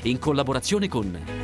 in collaborazione con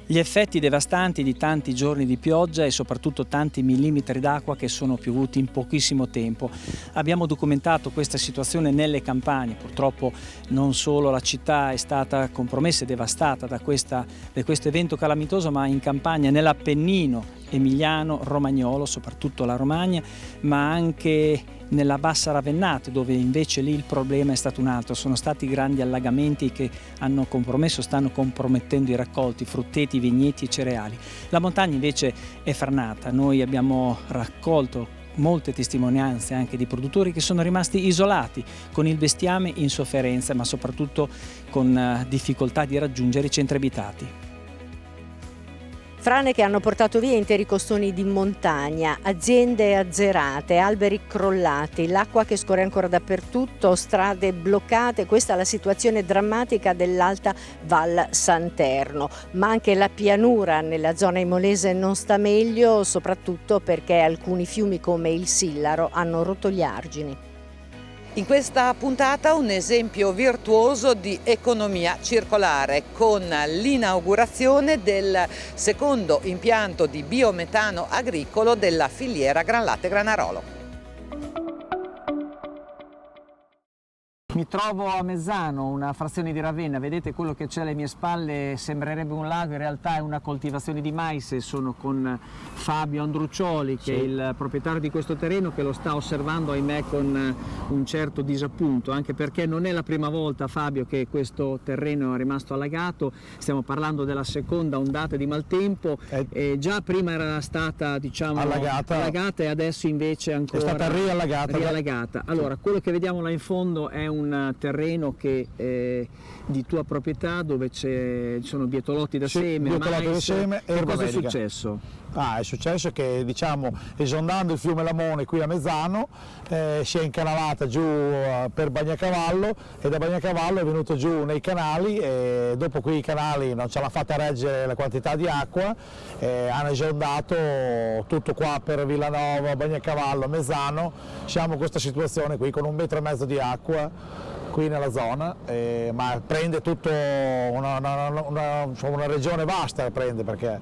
Gli effetti devastanti di tanti giorni di pioggia e soprattutto tanti millimetri d'acqua che sono piovuti in pochissimo tempo. Abbiamo documentato questa situazione nelle campagne, purtroppo non solo la città è stata compromessa e devastata da questo evento calamitoso, ma in Campania, nell'Appennino emiliano, romagnolo, soprattutto la Romagna, ma anche nella Bassa Ravennate, dove invece lì il problema è stato un altro. Sono stati grandi allagamenti che hanno compromesso, stanno compromettendo i raccolti, frutteti, vigneti e cereali. La montagna invece è frenata. Noi abbiamo raccolto molte testimonianze anche di produttori che sono rimasti isolati, con il bestiame in sofferenza, ma soprattutto con difficoltà di raggiungere i centri abitati. Frane che hanno portato via interi costoni di montagna, aziende azzerate, alberi crollati, l'acqua che scorre ancora dappertutto, strade bloccate. Questa è la situazione drammatica dell'Alta Val Santerno, ma anche la pianura nella zona imolese non sta meglio, soprattutto perché alcuni fiumi come il Sillaro hanno rotto gli argini. In questa puntata un esempio virtuoso di economia circolare con l'inaugurazione del secondo impianto di biometano agricolo della filiera Gran Latte Granarolo. Mi trovo a Mezzano, una frazione di Ravenna. Vedete quello che c'è alle mie spalle sembrerebbe un lago, in realtà è una coltivazione di mais. Sono con Fabio Andruccioli, che è il proprietario di questo terreno, che lo sta osservando, ahimè, con un certo disappunto, anche perché non è la prima volta, Fabio, che questo terreno è rimasto allagato. Stiamo parlando della seconda ondata di maltempo. Già prima era stata, diciamo, allagata e adesso invece ancora è stata riallagata. Allora, quello che vediamo là in fondo è un terreno che è di tua proprietà, dove ci sono bietolotti da seme, erba cosa è medica. successo? È successo che, diciamo, esondando il fiume Lamone qui a Mezzano, si è incanalata giù per Bagnacavallo, e da Bagnacavallo è venuto giù nei canali, e dopo qui i canali non ce l'ha fatta reggere la quantità di acqua, hanno esondato tutto qua per Villanova, Bagnacavallo, Mezzano. Siamo in questa situazione qui con 1,5 metri di acqua qui nella zona, ma prende tutto una regione vasta, prende, perché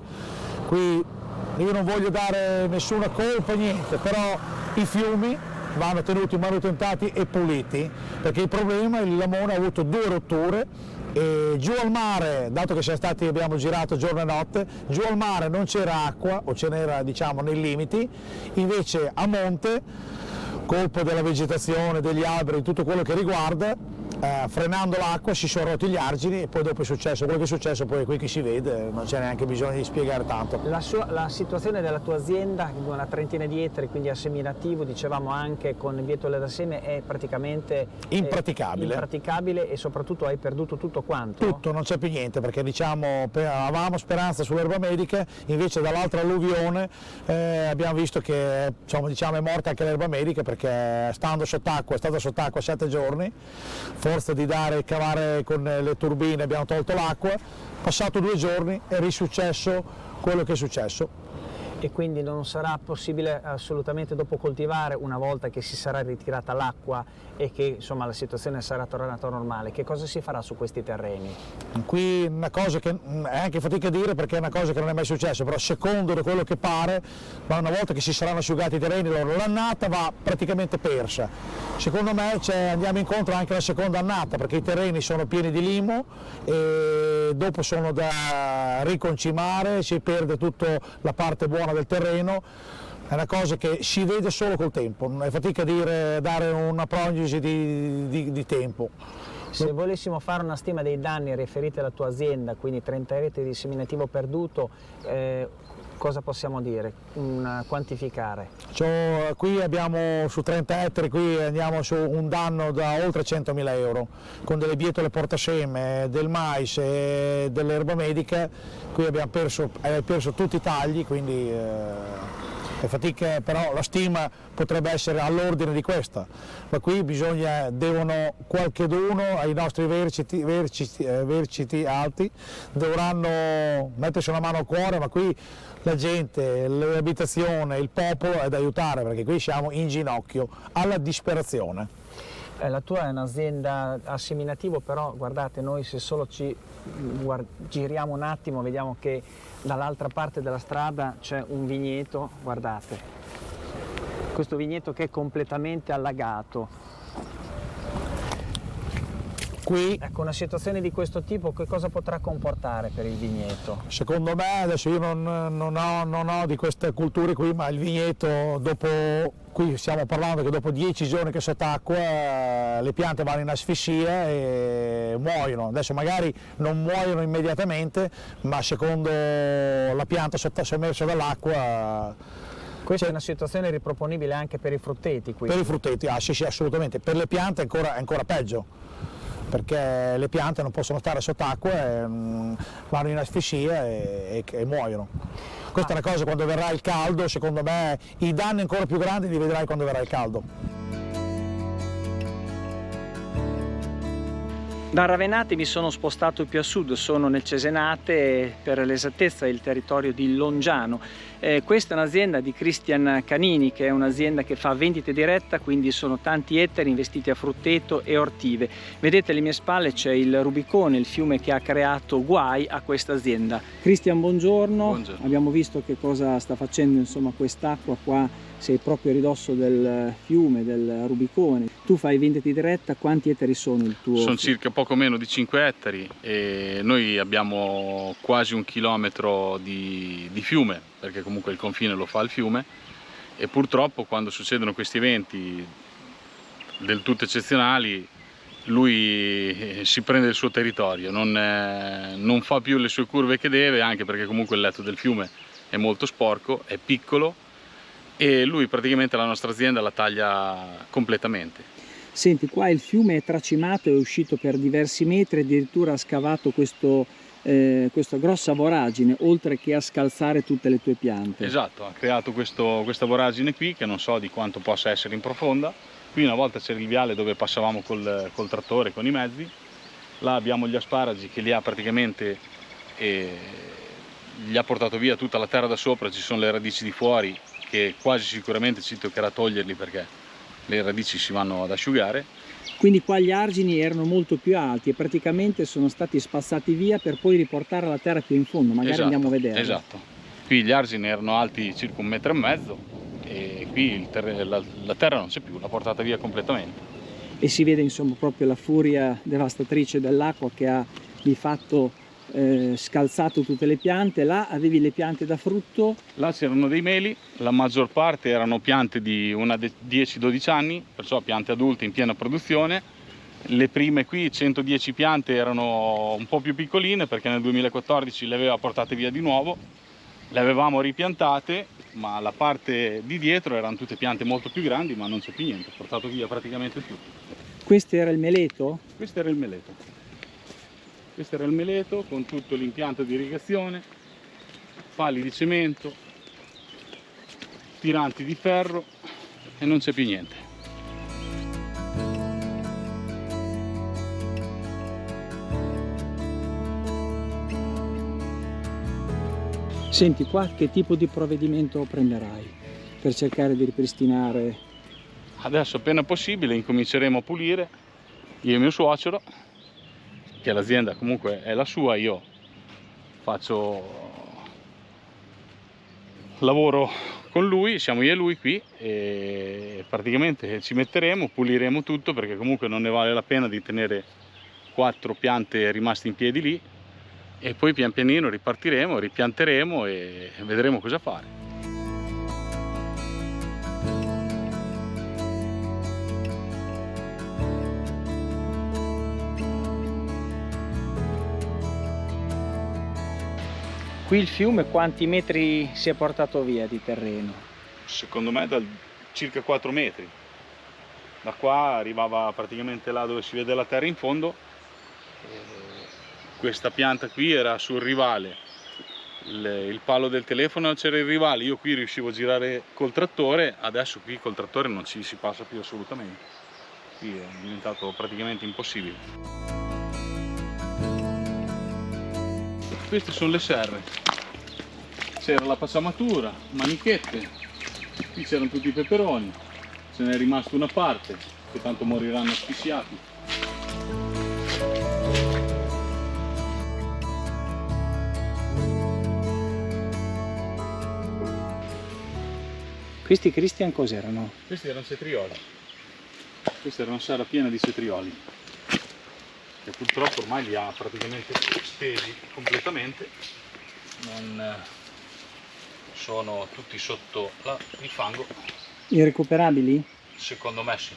qui io non voglio dare nessuna colpa, niente, però i fiumi vanno tenuti manutentati e puliti, perché il problema è che il Lamone ha avuto 2 rotture, e giù al mare, dato che abbiamo girato giorno e notte, giù al mare non c'era acqua, o ce n'era, diciamo, nei limiti, invece a monte, colpo della vegetazione, degli alberi, di tutto quello che riguarda, frenando l'acqua si sono rotti gli argini, e poi dopo è successo quello che è successo, poi qui che si vede, non c'è neanche bisogno di spiegare tanto. La situazione della tua azienda, di una trentina di ettari, quindi a seminativo, dicevamo anche con bietole da seme, è praticamente impraticabile, e soprattutto hai perduto tutto quanto? Tutto, non c'è più niente, perché, diciamo, avevamo speranza sull'erba medica, invece dall'altra alluvione abbiamo visto che, diciamo, è morta anche l'erba medica, perché è stata sott'acqua 7 giorni, forza di cavare con le turbine abbiamo tolto l'acqua, passato 2 giorni è risuccesso quello che è successo. E quindi non sarà possibile assolutamente dopo coltivare, una volta che si sarà ritirata l'acqua e che, insomma, la situazione sarà tornata normale? Che cosa si farà su questi terreni? Qui una cosa che è anche fatica a dire, perché è una cosa che non è mai successo, però secondo quello che pare, ma una volta che si saranno asciugati i terreni, l'annata va praticamente persa. Secondo me andiamo incontro anche alla seconda annata, perché i terreni sono pieni di limo e dopo sono da riconcimare, si perde tutta la parte buona zona del terreno, è una cosa che si vede solo col tempo, è fatica dare una prognosi di tempo. Se volessimo fare una stima dei danni riferiti alla tua azienda, quindi 30 ettari di seminativo perduto, cosa possiamo dire, quantificare? Qui abbiamo su 30 ettari, qui andiamo su un danno da oltre 100.000 euro, con delle bietole portaseme, del mais e dell'erba medica. Qui abbiamo perso tutti i tagli, quindi è fatica, però la stima potrebbe essere all'ordine di questa, ma qui devono qualcheduno ai nostri vertici alti, dovranno mettersi una mano al cuore, ma qui la gente, l'abitazione, il popolo è da aiutare, perché qui siamo in ginocchio, alla disperazione. La tua è un'azienda a seminativo, però guardate, noi se solo giriamo un attimo vediamo che dall'altra parte della strada c'è un vigneto, guardate, questo vigneto che è completamente allagato. Qui, ecco, una situazione di questo tipo che cosa potrà comportare per il vigneto? Secondo me, adesso io non ho di queste culture qui, ma il vigneto qui stiamo parlando che dopo 10 giorni che sott'acqua le piante vanno in asfissia e muoiono. Adesso magari non muoiono immediatamente, ma secondo la pianta sommersa dall'acqua. Questa è una situazione riproponibile anche per i frutteti qui? Per i frutteti, sì, assolutamente. Per le piante è ancora peggio, perché le piante non possono stare sott'acqua, vanno in asfissia e muoiono. Questa è una cosa, quando verrà il caldo, secondo me i danni ancora più grandi li vedrai quando verrà il caldo. Da Ravenate mi sono spostato più a sud, sono nel Cesenate, per l'esattezza il territorio di Longiano. Questa è un'azienda di Cristian Canini, che è un'azienda che fa vendita diretta, quindi sono tanti ettari investiti a frutteto e ortive. Vedete alle mie spalle c'è il Rubicone, il fiume che ha creato guai a questa azienda. Cristian, buongiorno. Buongiorno. Abbiamo visto che cosa sta facendo, insomma, quest'acqua qua. Sei proprio a ridosso del fiume, del Rubicone. Tu fai vendita diretta, quanti ettari sono il tuo? Sono circa poco meno di 5 ettari e noi abbiamo quasi 1 chilometro di fiume, perché comunque il confine lo fa il fiume, e purtroppo quando succedono questi eventi del tutto eccezionali lui si prende il suo territorio, non fa più le sue curve che deve, anche perché comunque il letto del fiume è molto sporco, è piccolo, e lui praticamente la nostra azienda la taglia completamente. Senti, qua il fiume è tracimato, è uscito per diversi metri, addirittura ha scavato questa grossa voragine, oltre che a scalzare tutte le tue piante. Esatto, ha creato questa voragine qui, che non so di quanto possa essere in profonda. Qui una volta c'era il viale dove passavamo col trattore, con i mezzi. Là abbiamo gli asparagi che li ha praticamente, gli ha portato via tutta la terra da sopra, ci sono le radici di fuori, che quasi sicuramente ci toccherà toglierli perché le radici si vanno ad asciugare. Quindi qua gli argini erano molto più alti e praticamente sono stati spazzati via per poi riportare la terra più in fondo, magari esatto, andiamo a vedere. Esatto, qui gli argini erano alti circa 1,5 metri e qui la terra non c'è più, l'ha portata via completamente. E si vede insomma proprio la furia devastatrice dell'acqua che ha di fatto scalzato tutte le piante. Là avevi le piante da frutto? Là c'erano dei meli, la maggior parte erano piante di 10-12 anni, perciò piante adulte in piena produzione. Le prime qui, 110 piante, erano un po' più piccoline perché nel 2014 le aveva portate via di nuovo. Le avevamo ripiantate, ma la parte di dietro erano tutte piante molto più grandi, ma non c'è più niente, ha portato via praticamente tutto. Questo era il meleto? Questo era il meleto. Questo era il meleto con tutto l'impianto di irrigazione, pali di cemento, tiranti di ferro e non c'è più niente. Senti, qua che tipo di provvedimento prenderai per cercare di ripristinare? Adesso appena possibile incominceremo a pulire, io e mio suocero, che l'azienda comunque è la sua, io lavoro con lui, siamo io e lui qui e praticamente ci metteremo, puliremo tutto perché comunque non ne vale la pena di tenere 4 piante rimaste in piedi lì, e poi pian pianino ripartiremo, ripianteremo e vedremo cosa fare. Qui il fiume quanti metri si è portato via di terreno? Secondo me circa 4 metri. Da qua arrivava praticamente là dove si vede la terra in fondo. Questa pianta qui era sul rivale, il palo del telefono c'era il rivale, io qui riuscivo a girare col trattore, adesso qui col trattore non ci si passa più assolutamente, qui è diventato praticamente impossibile. Queste sono le serre, c'era la passamatura, manichette, qui c'erano tutti i peperoni, ce n'è rimasta una parte, che tanto moriranno asfissiati. Questi, Cristian, cos'erano? Questi erano cetrioli, questa era una serra piena di cetrioli, che purtroppo ormai li ha praticamente stesi completamente, non sono tutti sotto il fango. Irrecuperabili? Secondo me sì,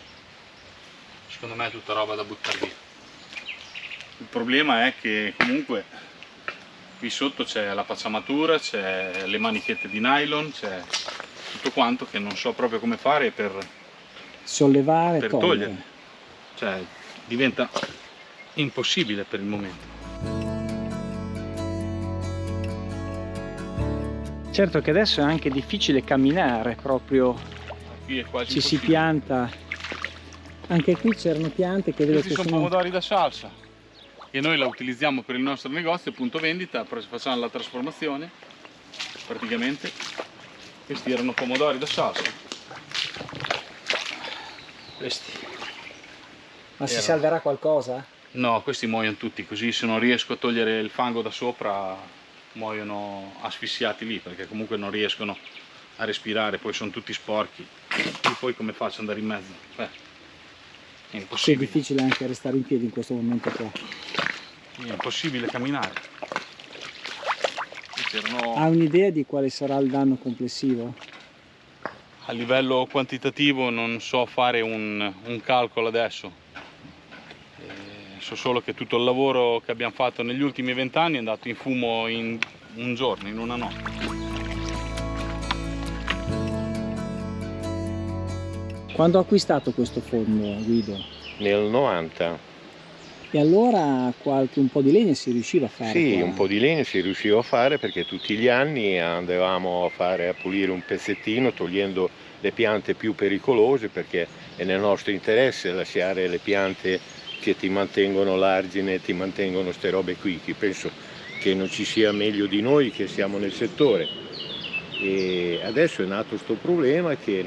secondo me è tutta roba da buttare via. Il problema è che comunque qui sotto c'è la pacciamatura, c'è le manichette di nylon, c'è tutto quanto che non so proprio come fare per Sollevare, per togliere. Cioè diventa impossibile per il momento. Certo che adesso è anche difficile camminare, proprio Qui è quasi ci si impossibile. pianta. Anche qui c'erano piante che vedo Questi che sono pomodori da salsa che noi la utilizziamo per il nostro negozio, punto vendita, facciamo la trasformazione praticamente. Questi erano pomodori da salsa. Questi. Ma si erano- salverà qualcosa? No, questi muoiono tutti, così se non riesco a togliere il fango da sopra muoiono asfissiati lì, perché comunque non riescono a respirare, poi sono tutti sporchi. E poi come faccio ad andare in mezzo? È Sì, è impossibile. difficile anche restare in piedi in questo momento qua. È impossibile camminare. Questi erano Ha un'idea di quale sarà il danno complessivo? a livello quantitativo, non so fare un calcolo adesso. So solo che tutto il lavoro che abbiamo fatto negli ultimi 20 anni è andato in fumo in un giorno, in una notte. Quando ha acquistato questo fondo, Guido? Nel 90. E allora un po' di legna si riusciva a fare? Sì, qua? un po' di legno si riusciva a fare perché tutti gli anni andavamo a pulire un pezzettino togliendo le piante più pericolose, perché è nel nostro interesse lasciare le piante che ti mantengono l'argine, ti mantengono ste robe qui, che penso che non ci sia meglio di noi che siamo nel settore. E adesso è nato questo problema che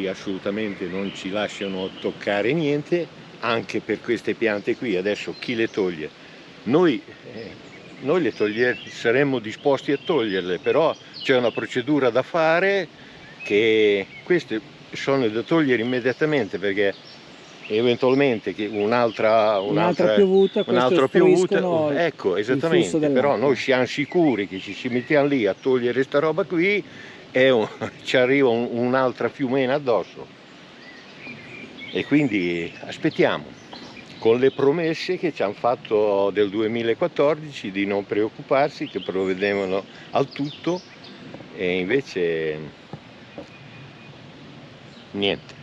assolutamente non ci lasciano toccare niente, anche per queste piante qui. Adesso chi le toglie? Noi saremmo disposti a toglierle, però c'è una procedura da fare, che queste sono da togliere immediatamente, perché eventualmente un'altra piovuta, ecco, il esattamente, flusso però dell'acqua. noi siamo sicuri che ci mettiamo lì a togliere sta roba qui e ci arriva un'altra fiumena addosso, e quindi aspettiamo, con le promesse che ci hanno fatto del 2014 di non preoccuparsi, che provvedevano al tutto, e invece niente.